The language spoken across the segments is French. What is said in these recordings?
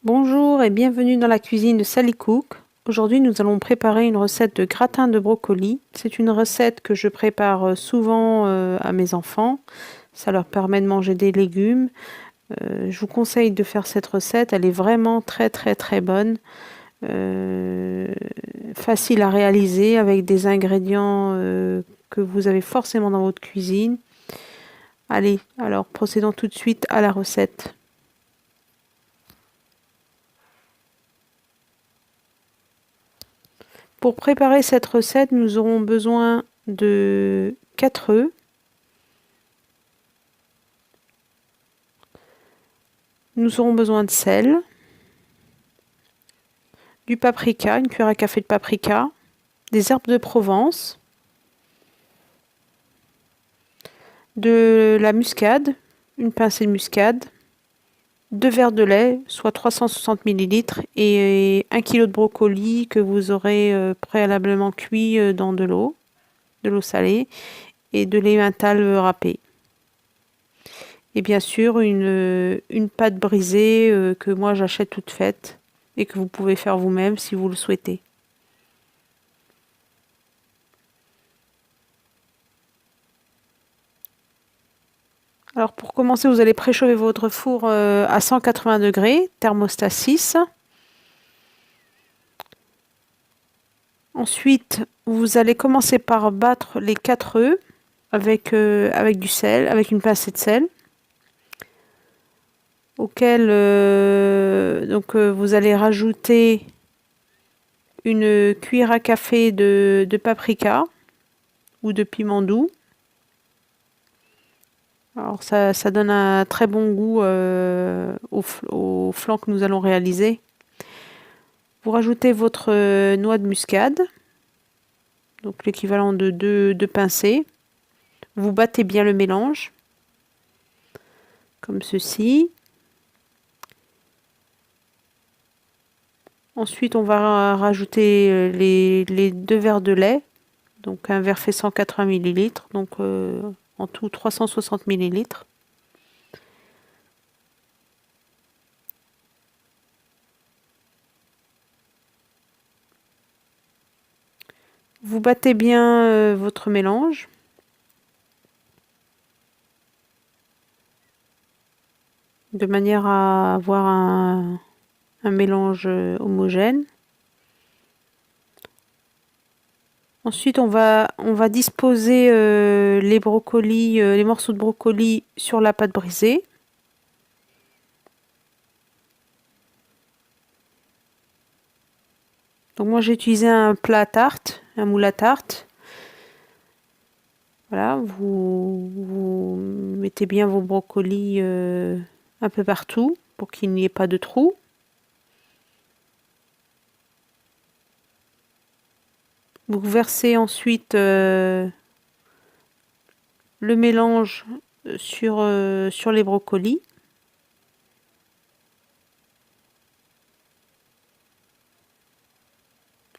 Bonjour et bienvenue dans la cuisine de Sally Cook. Aujourd'hui, nous allons préparer une recette de gratin de brocoli. C'est une recette que je prépare souvent à mes enfants. Ça leur permet de manger des légumes. Je vous conseille de faire cette recette. Elle est vraiment très bonne. Facile à réaliser avec des ingrédients que vous avez forcément dans votre cuisine. Allez, alors procédons tout de suite à la recette. Pour préparer cette recette, nous aurons besoin de 4 œufs, nous aurons besoin de sel, du paprika, une cuillère à café de paprika, des herbes de Provence, de la muscade, une pincée de muscade, 2 verres de lait, soit 360 ml, et 1 kg de brocoli que vous aurez préalablement cuit dans de l'eau salée, et de l'emmental râpé. Et bien sûr, une pâte brisée que moi j'achète toute faite et que vous pouvez faire vous-même si vous le souhaitez. Alors pour commencer, vous allez préchauffer votre four à 180 degrés, thermostat 6. Ensuite, vous allez commencer par battre les 4 œufs avec du sel, avec une pincée de sel, auquel vous allez rajouter une cuillère à café de paprika ou de piment doux. Alors ça donne un très bon goût au flan que nous allons réaliser. Vous rajoutez votre noix de muscade, donc l'équivalent de 2 pincées. Vous battez bien le mélange, comme ceci. Ensuite, on va rajouter les 2 verres de lait. Donc un verre fait 180 ml, donc en tout 360 ml. Vous battez bien votre mélange. De manière à avoir un mélange homogène. Ensuite, on va disposer les brocolis, les morceaux de brocoli sur la pâte brisée. Donc moi j'ai utilisé un plat à tarte, un moule à tarte. Voilà, vous mettez bien vos brocolis un peu partout pour qu'il n'y ait pas de trous. Vous versez ensuite le mélange sur les brocolis.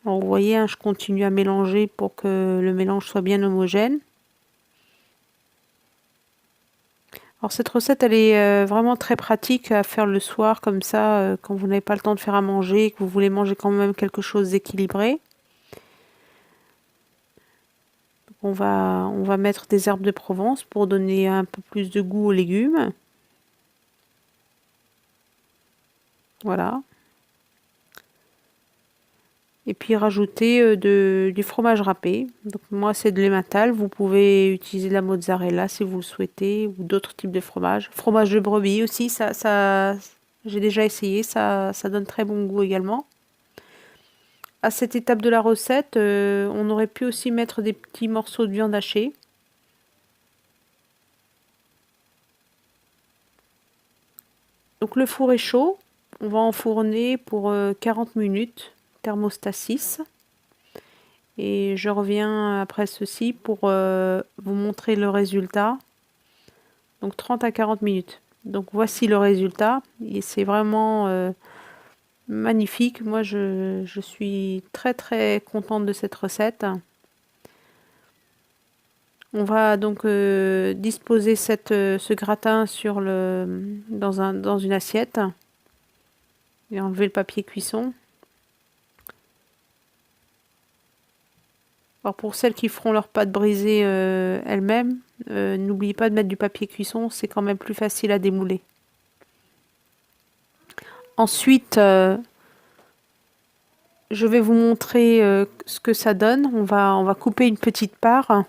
Alors vous voyez, hein, je continue à mélanger pour que le mélange soit bien homogène. Alors cette recette, elle est vraiment très pratique à faire le soir comme ça, quand vous n'avez pas le temps de faire à manger et que vous voulez manger quand même quelque chose d'équilibré. On va mettre des herbes de Provence pour donner un peu plus de goût aux légumes. Voilà. Et puis rajouter du fromage râpé. Donc moi c'est de l'emmental. Vous pouvez utiliser de la mozzarella si vous le souhaitez ou d'autres types de fromage. Fromage de brebis aussi, ça j'ai déjà essayé, ça donne très bon goût également. À cette étape de la recette, on aurait pu aussi mettre des petits morceaux de viande hachée. Donc le four est chaud, on va enfourner pour 40 minutes, thermostat 6. Et je reviens après ceci pour vous montrer le résultat. Donc 30 à 40 minutes. Donc voici le résultat. Et c'est vraiment magnifique. Moi je suis très contente de cette recette. On va donc disposer ce gratin dans une assiette. et enlever le papier cuisson. Alors pour celles qui feront leurs pâtes brisées elles-mêmes, n'oubliez pas de mettre du papier cuisson, c'est quand même plus facile à démouler. Ensuite, je vais vous montrer ce que ça donne. On va couper une petite part.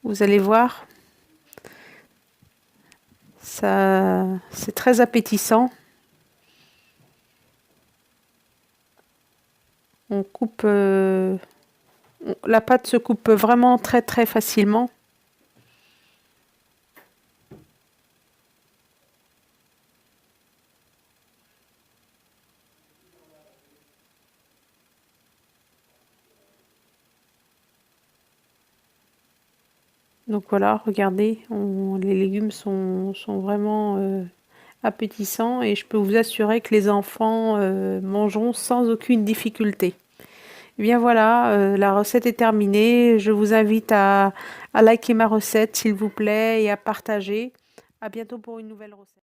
Vous allez voir, ça, c'est très appétissant. On coupe, la pâte se coupe vraiment très très facilement. Donc voilà, regardez, les légumes sont vraiment appétissants et je peux vous assurer que les enfants mangeront sans aucune difficulté. Eh bien voilà, la recette est terminée. Je vous invite à liker ma recette, s'il vous plaît, et à partager. À bientôt pour une nouvelle recette.